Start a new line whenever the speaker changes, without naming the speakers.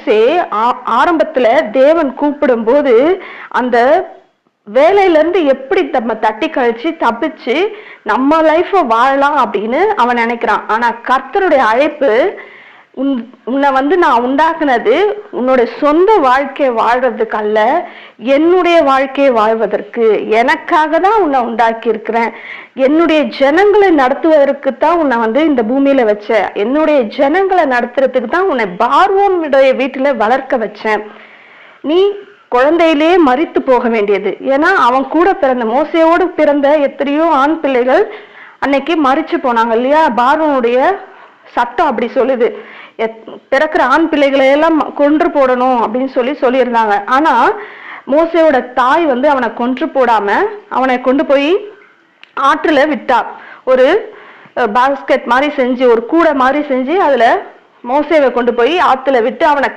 மோசே ஆரம்பத்துல தேவன் கூப்பிடும்போது அந்த வேலையில இருந்து எப்படி நம்ம தட்டி கழிச்சு தப்பிச்சு நம்ம லைஃப வாழலாம் அப்படின்னு அவன் நினைக்கிறான். ஆனா கர்த்தருடைய அழைப்பு, உன்னை நான் உண்டாக்குனது உன்னுடைய சொந்த வாழ்க்கையை வாழ்றதுக்கு அல்ல, என்னுடைய வாழ்க்கையை வாழ்வதற்கு. எனக்காக தான் உன்னை உண்டாக்கி இருக்கிறேன். என்னுடைய ஜனங்களை நடத்துவதற்கு தான் உன்னை இந்த பூமியில வச்சேன். என்னுடைய ஜனங்களை நடத்துறதுக்கு தான் உன்னை பார்வோனுடைய வீட்டுல வளர்க்க வச்சேன். நீ குழந்தையிலே மரித்து போக வேண்டியது. ஏன்னா அவன் கூட பிறந்த மோசையோடு பிறந்த எத்தனையோ ஆண் பிள்ளைகள் அன்னைக்கு மரிச்சு போனாங்க இல்லையா? பார்வோனுடைய சட்டம் அப்படி சொல்லுது, பிறக்கிற ஆண் பிள்ளைகளை எல்லாம் கொன்று போடணும் அப்படின்னு சொல்லியிருந்தாங்க. ஆனா மோசையோட தாய் அவனை கொன்று போடாம அவனை கொண்டு போய் ஆற்றுல விட்டா. ஒரு பாஸ்கெட் மாதிரி செஞ்சு, ஒரு கூடை மாதிரி செஞ்சு அதுல மோசேவை கொண்டு போய் ஆத்துல விட்டு அவனை